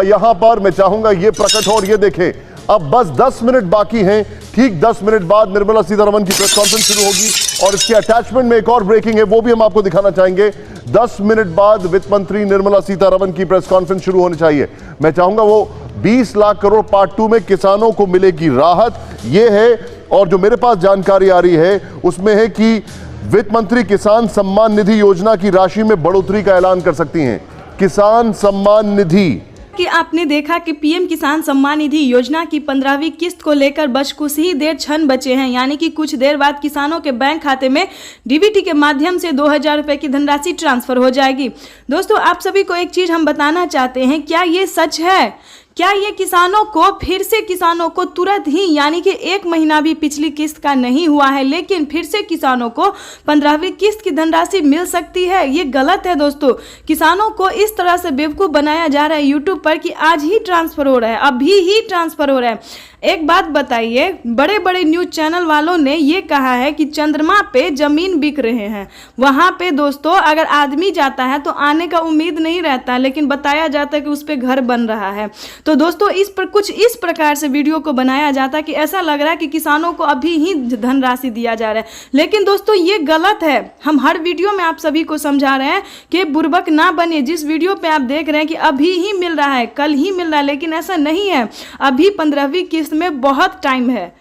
यहां पर मैं चाहूंगा ये प्रकट हो। और ये देखें, अब बस 10 मिनट बाकी हैं, ठीक 10 मिनट बाद निर्मला सीतारमण की प्रेस कॉन्फ्रेंस शुरू होगी और इसके अटैचमेंट में एक और ब्रेकिंग है, वो भी हम आपको दिखाना चाहेंगे। 10 मिनट बाद वित्त मंत्री निर्मला सीतारमण की प्रेस कॉन्फ्रेंस शुरू होनी चाहिए। मैं चाहूंगा वो 20 लाख करोड़ पार्ट 2 में किसानों को मिलेगी राहत, ये है। और जो मेरे पास जानकारी आ रही है उसमें है कि वित्त मंत्री किसान सम्मान निधि योजना की राशि में बढ़ोतरी का ऐलान कर सकती हैं। किसान सम्मान निधि कि आपने देखा कि पीएम किसान सम्मान निधि योजना की 15वीं किस्त को लेकर बस कुछ ही देर क्षण बचे हैं, यानी कि कुछ देर बाद किसानों के बैंक खाते में डीबीटी के माध्यम से 2000 रुपए की धनराशि ट्रांसफर हो जाएगी। दोस्तों, आप सभी को एक चीज हम बताना चाहते हैं, क्या ये सच है? क्या ये किसानों को फिर से किसानों को तुरंत ही, यानी कि 1 महीना भी पिछली किस्त का नहीं हुआ है, लेकिन फिर से किसानों को 15वीं किस्त की धनराशि मिल सकती है? ये गलत है दोस्तों। किसानों को इस तरह से बेवकूफ़ बनाया जा रहा है यूट्यूब पर कि आज ही ट्रांसफर हो रहा है, अभी ही ट्रांसफर हो रहा है। एक बात बताइए, बड़े बड़े न्यूज चैनल वालों ने ये कहा है कि चंद्रमा पे जमीन बिक रहे हैं। वहां पे दोस्तों अगर आदमी जाता है तो आने का उम्मीद नहीं रहता, लेकिन बताया जाता है कि उस पर घर बन रहा है। तो दोस्तों कुछ इस प्रकार से वीडियो को बनाया जाता है कि ऐसा लग रहा है कि किसानों को अभी ही धनराशि दिया जा रहा है, लेकिन दोस्तों ये गलत है। हम हर वीडियो में आप सभी को समझा रहे हैं कि बुर्बक ना बने। जिस वीडियो पे आप देख रहे हैं कि अभी ही मिल रहा है, कल ही मिल रहा है, लेकिन ऐसा नहीं है। अभी 15वीं किस्त में बहुत टाइम है।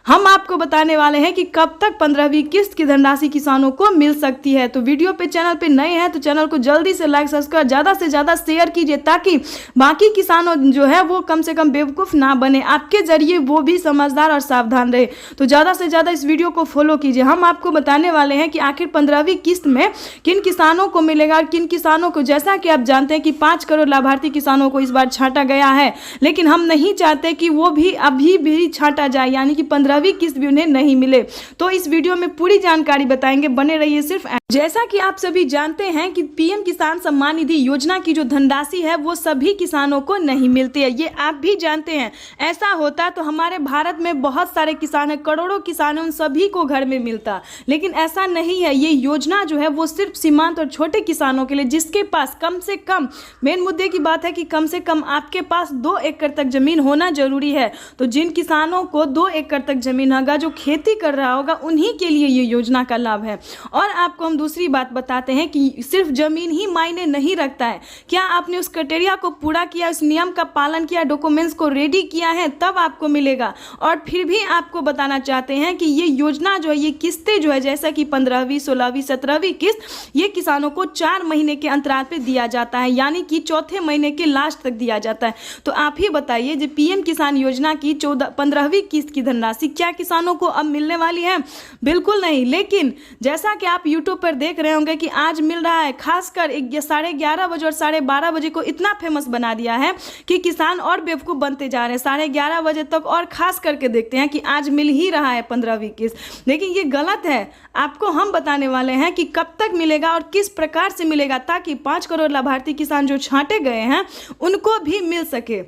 हम आपको बताने वाले हैं कि कब तक 15वीं किस्त की धनराशि किसानों को मिल सकती है। तो वीडियो पे चैनल पे नए हैं तो चैनल को जल्दी से लाइक सब्सक्राइब ज़्यादा से ज़्यादा शेयर कीजिए, ताकि बाकी किसानों जो है वो कम से कम बेवकूफ़ ना बने, आपके जरिए वो भी समझदार और सावधान रहे। तो ज़्यादा से ज़्यादा इस वीडियो को फॉलो कीजिए। हम आपको बताने वाले हैं कि आखिर 15वीं किस्त में किन किसानों को मिलेगा और किन किसानों को। जैसा कि आप जानते हैं कि 5 करोड़ लाभार्थी किसानों को इस बार छांटा गया है, लेकिन हम नहीं चाहते कि वो भी अभी भी छांटा जाए, यानी कि 15वीं किस्त भी उन्हें नहीं मिले। तो इस वीडियो में पूरी जानकारी बताएंगे, बने रहिए सिर्फ। जैसा कि आप सभी जानते हैं कि पीएम किसान सम्मान निधि योजना की जो धनराशि है वो सभी किसानों को नहीं मिलती है, ये आप भी जानते हैं। ऐसा होता तो हमारे भारत में बहुत सारे किसान हैं, करोड़ों किसान हैं, उन सभी को घर में मिलता, लेकिन ऐसा नहीं है। ये योजना जो है वो सिर्फ सीमांत और छोटे किसानों के लिए, जिसके पास कम से कम, मेन मुद्दे की बात है कि कम से कम आपके पास 2 एकड़ तक जमीन होना जरूरी है। तो जिन किसानों को 2 एकड़ तक जमीन होगा, जो खेती कर रहा होगा, उन्हीं के लिए ये योजना का लाभ है। और आपको हम दूसरी बात बताते हैं कि सिर्फ जमीन ही मायने नहीं रखता है। क्या आपने उस क्राइटेरिया को पूरा किया, उस नियम का पालन किया, डॉक्यूमेंट्स को रेडी किया है, तब आपको मिलेगा। और फिर भी आपको बताना चाहते हैं कि ये योजना जो है, ये किस्तें जो है, जैसा कि 15वीं, 16वीं, 17वीं किस्त, ये किसानों को 4 महीने के अंतराल पे दिया जाता है, यानी कि चौथे महीने के लास्ट तक दिया जाता है। तो आप ही बताइए, जो पीएम किसान योजना की 15वीं किस्त की धनराशि क्या किसानों को अब मिलने वाली है? बिल्कुल नहीं। लेकिन जैसा कि आप यूट्यूब पर देख रहे होंगे कि आज मिल रहा है, खासकर 11:30 बजे और 12:30 बजे को इतना फेमस बना दिया है कि किसान और बेवकूफ़ बनते जा रहे हैं। 11:30 बजे तक और खास करके देखते हैं कि आज मिल ही रहा है 15वीं किस्त, लेकिन ये गलत है। आपको हम बताने वाले हैं कि कब तक मिलेगा और किस प्रकार से मिलेगा, ताकि 5 करोड़ लाभार्थी किसान जो छांटे गए हैं उनको भी मिल सके।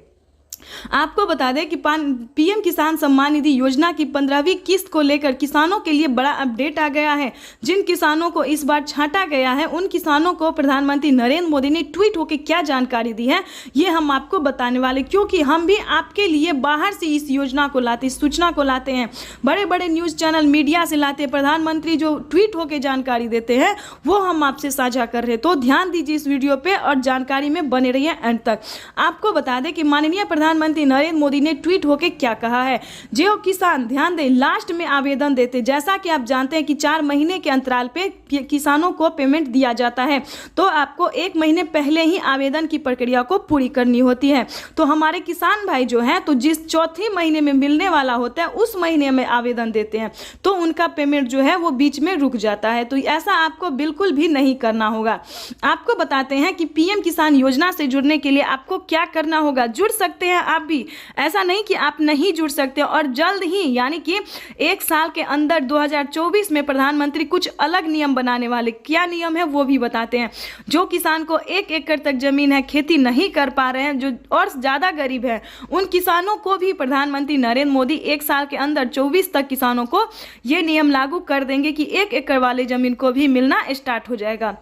आपको बता दें कि पीएम किसान सम्मान निधि योजना की 15वीं किस्त को लेकर किसानों के लिए बड़ा अपडेट आ गया है। जिन किसानों को इस बार छांटा गया है, उन किसानों को प्रधानमंत्री नरेंद्र मोदी ने ट्वीट होकर क्या जानकारी दी है, ये हम आपको बताने वाले, क्योंकि हम भी आपके लिए बाहर से इस योजना को लाते, इस सूचना को लाते हैं, बड़े बड़े न्यूज़ चैनल मीडिया से लाते हैं। प्रधानमंत्री जो ट्वीट होकर जानकारी देते हैं वो हम आपसे साझा कर रहे हैं। तो ध्यान दीजिए इस वीडियो पर और जानकारी में बने रहिए एंड तक। आपको बता दें कि माननीय प्रधानमंत्री नरेंद्र मोदी ने ट्वीट होकर क्या कहा है। जो किसान, ध्यान दें, लास्ट में आवेदन देते, जैसा कि आप जानते हैं कि 4 महीने के अंतराल पे किसानों को पेमेंट दिया जाता है, तो आपको 1 महीने पहले ही आवेदन की प्रक्रिया को पूरी करनी होती है। तो हमारे किसान भाई जो हैं, तो जिस चौथे महीने में मिलने वाला होता है उस महीने में आवेदन देते हैं, तो उनका पेमेंट जो है वो बीच में रुक जाता है। तो ऐसा आपको बिल्कुल भी नहीं करना होगा। आपको बताते हैं कि पीएम किसान योजना से जुड़ने के लिए आपको क्या करना होगा। जुड़ सकते हैं आप भी, ऐसा नहीं कि आप नहीं जुड़ सकते। और जल्द ही, यानी कि 1 साल के अंदर 2024 में प्रधानमंत्री कुछ अलग नियम बनाने वाले। क्या नियम है वो भी बताते हैं। जो किसान को 1 एकड़ तक जमीन है, खेती नहीं कर पा रहे हैं, जो और ज़्यादा गरीब है, उन किसानों को भी प्रधानमंत्री नरेंद्र मोदी 1 साल के अंदर 24 तक किसानों को ये नियम लागू कर देंगे कि 1 एकड़ वाले जमीन को भी मिलना स्टार्ट हो जाएगा।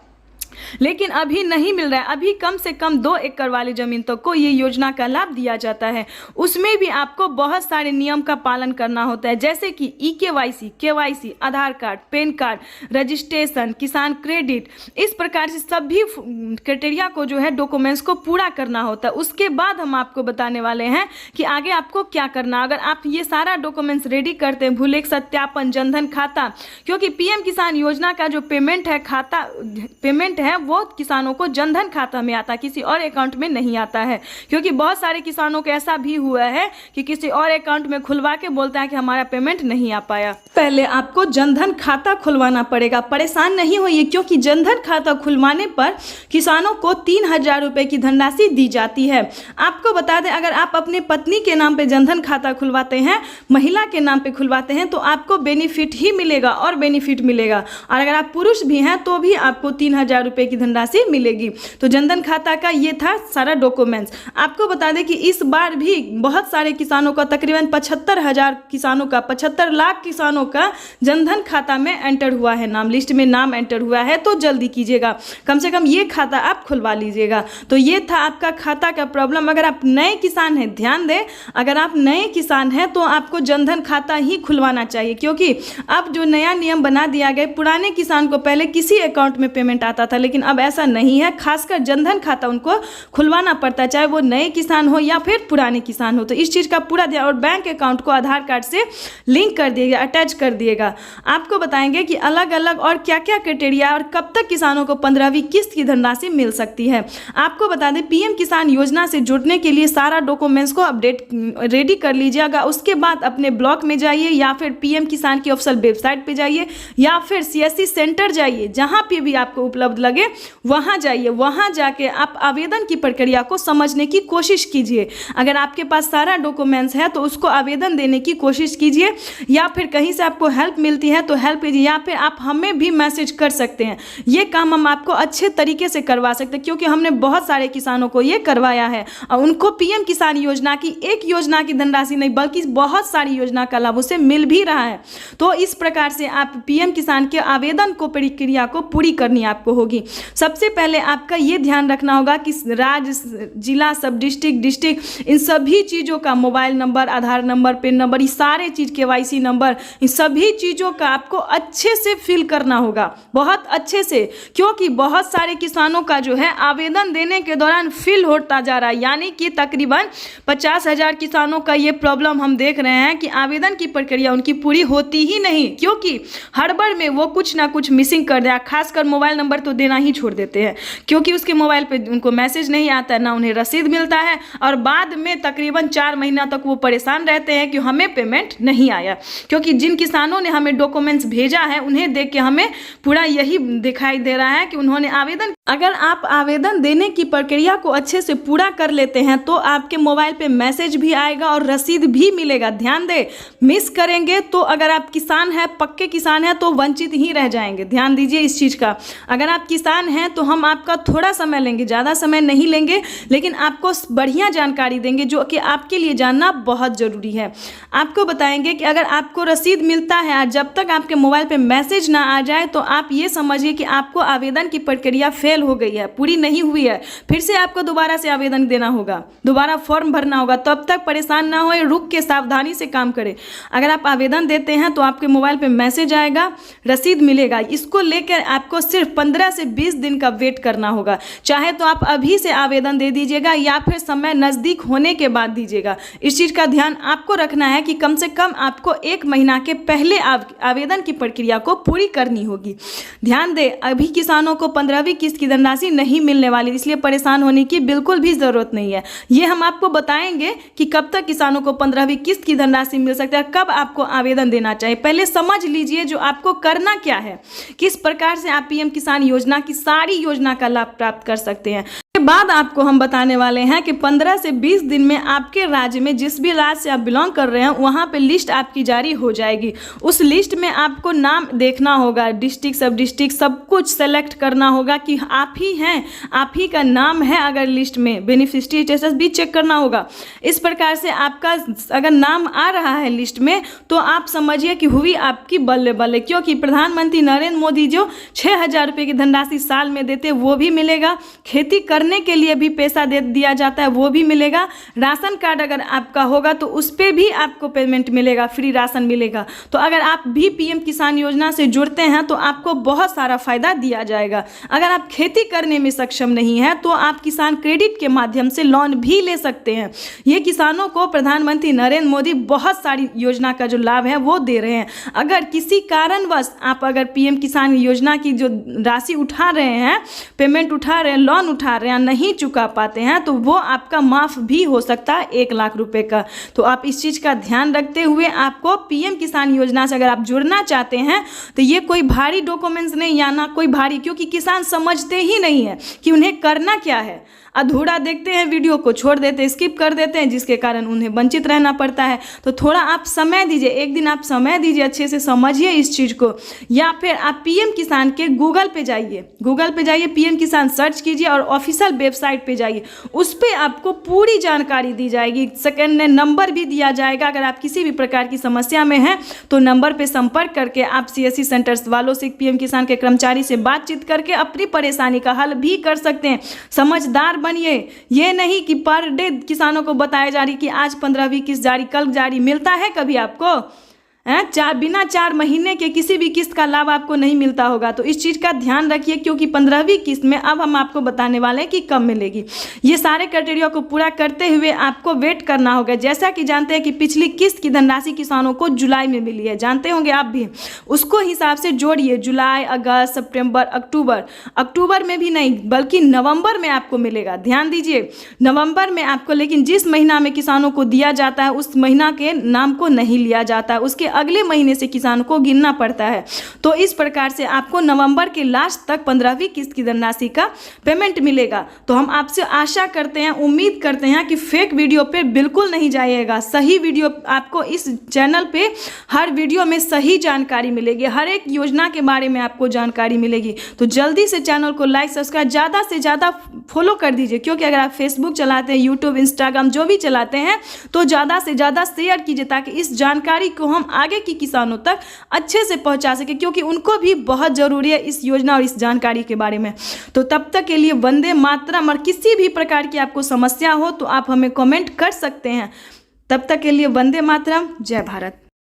लेकिन अभी नहीं मिल रहा है। अभी कम से कम 2 एकड़ वाली जमीन तक को ये योजना का लाभ दिया जाता है। उसमें भी आपको बहुत सारे नियम का पालन करना होता है, जैसे कि EKYC, KYC, आधार कार्ड, पैन कार्ड, रजिस्ट्रेशन, किसान क्रेडिट, इस प्रकार से सभी क्राइटेरिया को जो है डॉक्यूमेंट्स को पूरा करना होता है। उसके बाद हम आपको बताने वाले हैं कि आगे आपको क्या करना। अगर आप ये सारा डॉक्यूमेंट्स रेडी करते हैं, भूलेख सत्यापन, जनधन खाता, क्योंकि PM किसान योजना का जो पेमेंट है वो किसानों को जनधन खाता में आता है, किसी और अकाउंट में नहीं आता है। क्योंकि बहुत सारे किसानों को ऐसा भी हुआ है कि किसी और अकाउंट में खुलवा के बोलता है कि हमारा पेमेंट नहीं आ पाया। पहले आपको जनधन खाता खुलवाना पड़ेगा। परेशान नहीं होइए, क्योंकि जनधन खाता खुलवाने पर किसानों को 3000 रुपए की धनराशि दी जाती है। आपको बता दें, अगर आप अपने पत्नी के नाम पे जनधन खाता खुलवाते हैं, महिला के नाम पे खुलवाते हैं, तो आपको बेनिफिट ही मिलेगा और बेनिफिट मिलेगा। और अगर आप पुरुष भी हैं तो भी आपको 3000 रुपए की धनराशि मिलेगी। तो जनधन खाता का ये था सारा डॉक्यूमेंट्स। आपको बता दें कि इस बार भी बहुत सारे किसानों का, तकरीबन 75,000 किसानों का, 75 लाख किसानों का जनधन खाता में एंटर हुआ है, नाम लिस्ट में नाम एंटर हुआ है। तो जल्दी कीजिएगा, कम से कम ये खाता आप खुलवा लीजिएगा। तो ये था आपका खाता का प्रॉब्लम। अगर आप नए किसान हैं, ध्यान दें, अगर आप नए किसान हैं तो आपको जनधन खाता ही खुलवाना चाहिए, क्योंकि अब जो नया नियम बना दिया गया, पुराने किसान को पहले किसी अकाउंट में पेमेंट आता था, लेकिन अब ऐसा नहीं है। खासकर जनधन खाता उनको खुलवाना पड़ता है, चाहे वो नए किसान हो या फिर पुराने किसान हो। तो इस चीज़ का पूरा ध्यान, और बैंक अकाउंट को आधार कार्ड से लिंक कर दिएगा, अटैच कर दिएगा। आपको बताएंगे कि अलग अलग और क्या क्या क्राइटेरिया और कब तक किसानों को 15वीं किस्त की धनराशि मिल सकती है। आपको बता दें, PM किसान योजना से जुड़ने के लिए सारा डॉक्यूमेंट्स को अपडेट रेडी कर लीजिएगा। उसके बाद अपने ब्लॉक में जाइए या फिर PM किसान की ऑफिशियल वेबसाइट पे जाइए या फिर CSC सेंटर जाइए, जहाँ पे भी आपको उपलब्ध लगे वहाँ जाइए। वहाँ जाके आप आवेदन की प्रक्रिया को समझने की कोशिश कीजिए। अगर आपके पास सारा डॉक्यूमेंट्स है तो उसको आवेदन देने की कोशिश कीजिए, या फिर कहीं से आपको हेल्प मिलती है तो हेल्प कीजिए, या फिर आप हमें भी मैसेज कर सकते हैं। ये काम हम आपको अच्छे तरीके से करवा सकते हैं, क्योंकि हमने बहुत सारे किसानों को ये करवाया है और उनको PM किसान योजना की, एक योजना की धनराशि नहीं बल्कि बहुत सारी योजना का लाभ उसे मिल भी रहा है। तो इस प्रकार से आप PM किसान के आवेदन को, प्रक्रिया को पूरी करनी आपको होगी। सबसे पहले आपका ये ध्यान रखना होगा कि राज्य, जिला, सब डिस्ट्रिक्ट, इन सभी चीज़ों का मोबाइल नंबर, आधार नंबर, पैन नंबर, ये सारे चीज़, KYC नंबर, इन सभी चीज़ों का आपको अच्छे से फिल करना होगा, बहुत अच्छे से। क्योंकि बहुत सारे किसानों का जो है आवेदन देने के दौरान फिल होता जा रहा है, यानी कि तकरीबन 50,000 किसानों का ये प्रॉब्लम हम देख रहे हैं कि आवेदन की प्रक्रिया उनकी पूरी होती ही नहीं, क्योंकि हड़बड़ में वो कुछ ना कुछ मिसिंग कर दिया। खासकर मोबाइल नंबर तो देना ही छोड़ देते हैं, क्योंकि उसके मोबाइल पे उनको मैसेज नहीं आता है, ना उन्हें रसीद मिलता है, और बाद में तकरीबन 4 महीना तक वो परेशान रहते हैं कि हमें पेमेंट नहीं आया। क्योंकि जिन किसानों ने हमें डॉक्यूमेंट्स भेजा है उन्हें देख के हमें पूरा यही दिखाई दे रहा है कि उन्होंने आवेदन, अगर आप आवेदन देने की प्रक्रिया को अच्छे से पूरा कर लेते हैं तो आपके मोबाइल पे मैसेज भी आएगा और रसीद भी मिलेगा। ध्यान दें, मिस करेंगे तो, अगर आप किसान हैं, पक्के किसान हैं, तो वंचित ही रह जाएंगे। ध्यान दीजिए इस चीज़ का। अगर आप किसान हैं तो हम आपका थोड़ा समय लेंगे, ज़्यादा समय नहीं लेंगे, लेकिन आपको बढ़िया जानकारी देंगे जो कि आपके लिए जानना बहुत ज़रूरी है। आपको बताएंगे कि अगर आपको रसीद मिलता है और जब तक आपके मोबाइल पे मैसेज ना आ जाए तो आप ये समझिए कि आपको आवेदन की प्रक्रिया फेल हो गई है, पूरी नहीं हुई है। फिर से आपको दोबारा से आवेदन देना होगा, दोबारा फॉर्म भरना होगा। तब तक परेशान ना होए, रुक के सावधानी से काम करें। अगर आप आवेदन देते हैं तो आपके मोबाइल पे मैसेज आएगा, रसीद मिलेगा। इसको लेकर आपको सिर्फ 15 से 20 दिन का वेट करना होगा। चाहे तो आप अभी से आवेदन दे दीजिएगा या फिर समय नज़दीक होने के बाद दीजिएगा। इस चीज़ का ध्यान आपको रखना है कि कम से कम आपको 1 महीना के पहले आवेदन की प्रक्रिया को पूरी करनी होगी। ध्यान दें, अभी किसानों को 15वीं किस्त की धनराशि नहीं मिलने वाली, इसलिए परेशान होने की बिल्कुल भी ज़रूरत नहीं है। ये हम आपको बताएंगे कि कब तक किसानों को 15वीं किस्त की धनराशि मिल सकती है, कब आपको आवेदन देना चाहिए। पहले समझ लीजिए जो आपको करना क्या है, किस प्रकार से आप PM किसान योजना की सारी योजना का लाभ प्राप्त कर सकते हैं। के बाद आपको हम बताने वाले हैं कि 15 से 20 दिन में आपके राज्य में जिस भी राज्य से आप बिलोंग कर रहे हैं वहाँ पे लिस्ट आपकी जारी हो जाएगी। उस लिस्ट में आपको नाम देखना होगा, डिस्ट्रिक्ट सब डिस्ट्रिक्ट सब कुछ सेलेक्ट करना होगा कि आप ही हैं, आप ही का नाम है अगर लिस्ट में, बेनिफिशियरी स्टेटस भी चेक करना होगा। इस प्रकार से आपका अगर नाम आ रहा है लिस्ट में तो आप समझिए कि हुई आपकी बल्ले बल्ले, क्योंकि प्रधानमंत्री नरेंद्र मोदी जो 6,000 रुपये की धनराशि साल में देते वो भी मिलेगा, खेती करने के लिए भी पैसा दे दिया जाता है वो भी मिलेगा, राशन कार्ड अगर आपका होगा तो उस पर भी आपको पेमेंट मिलेगा, फ्री राशन मिलेगा। तो अगर आप भी पीएम किसान योजना से जुड़ते हैं तो आपको बहुत सारा फायदा दिया जाएगा। अगर आप खेती करने में सक्षम नहीं है तो आप किसान क्रेडिट के माध्यम से लोन भी ले सकते हैं। ये किसानों को प्रधानमंत्री नरेंद्र मोदी बहुत सारी योजना का जो लाभ है वो दे रहे हैं। अगर किसी कारणवश आप अगर पीएम किसान योजना की जो राशि उठा रहे हैं, पेमेंट उठा रहे हैं, लोन उठा रहे हैं, नहीं चुका पाते हैं तो वो आपका माफ़ भी हो सकता है 1 लाख रुपए का। तो आप इस चीज़ का ध्यान रखते हुए आपको पीएम किसान योजना से अगर आप जुड़ना चाहते हैं तो ये कोई भारी डॉक्यूमेंट्स नहीं या ना कोई भारी, क्योंकि किसान समझते ही नहीं है कि उन्हें करना क्या है। अधूरा देखते हैं, वीडियो को छोड़ देते हैं, स्किप कर देते हैं, जिसके कारण उन्हें वंचित रहना पड़ता है। तो थोड़ा आप समय दीजिए, एक दिन आप समय दीजिए, अच्छे से समझिए इस चीज़ को। या फिर आप पीएम किसान के गूगल पे जाइए, पीएम किसान सर्च कीजिए और ऑफिशियल वेबसाइट पे जाइए, उस पर आपको पूरी जानकारी दी जाएगी। सेकंड में नंबर भी दिया जाएगा, अगर आप किसी भी प्रकार की समस्या में हैं तो नंबर पर संपर्क करके आप CSC सेंटर्स वालों से, पीएम किसान के कर्मचारी से बातचीत करके अपनी परेशानी का हल भी कर सकते हैं। समझदार बनिए, ये नहीं कि पर डे किसानों को बताया जा रही कि आज 15वीं किस्त जारी, कल जारी, मिलता है कभी आपको? बिना 4 महीने के किसी भी किस्त का लाभ आपको नहीं मिलता होगा। तो इस चीज़ का ध्यान रखिए, क्योंकि 15वीं किस्त में अब हम आपको बताने वाले हैं कि कब मिलेगी। ये सारे क्राइटेरिया को पूरा करते हुए आपको वेट करना होगा। जैसा कि जानते हैं कि पिछली किस्त की धनराशि किसानों को जुलाई में मिली है, जानते होंगे आप भी, उसको हिसाब से जोड़िए। जुलाई, अगस्त, सितंबर, अक्टूबर में भी नहीं बल्कि नवंबर में आपको मिलेगा। ध्यान दीजिए, नवंबर में आपको, लेकिन जिस महीना में किसानों को दिया जाता है उस महीना के नाम को नहीं लिया जाता है, उसके अगले महीने से किसानों को गिनना पड़ता है। तो इस प्रकार से आपको नवंबर के लास्ट तक 15वीं किस्त की धनराशि का पेमेंट मिलेगा। तो हम आपसे आशा करते हैं, उम्मीद करते हैं कि फेक वीडियो पे बिल्कुल नहीं जाइएगा। सही वीडियो आपको इस चैनल पे, हर वीडियो में सही जानकारी मिलेगी, हर एक योजना के बारे में आपको जानकारी मिलेगी। तो जल्दी से चैनल को लाइक, सब्सक्राइब, ज़्यादा से ज़्यादा फॉलो कर दीजिए, क्योंकि अगर आप फेसबुक चलाते हैं, यूट्यूब, इंस्टाग्राम जो भी चलाते हैं तो ज़्यादा से ज़्यादा शेयर कीजिए, ताकि इस जानकारी को हम आगे की किसानों तक अच्छे से पहुंचा सके, क्योंकि उनको भी बहुत ज़रूरी है इस योजना और इस जानकारी के बारे में। तो तब तक के लिए वंदे मातरम, और किसी भी प्रकार की आपको समस्या हो तो आप हमें कमेंट कर सकते हैं। तब तक के लिए वंदे मातरम, जय भारत।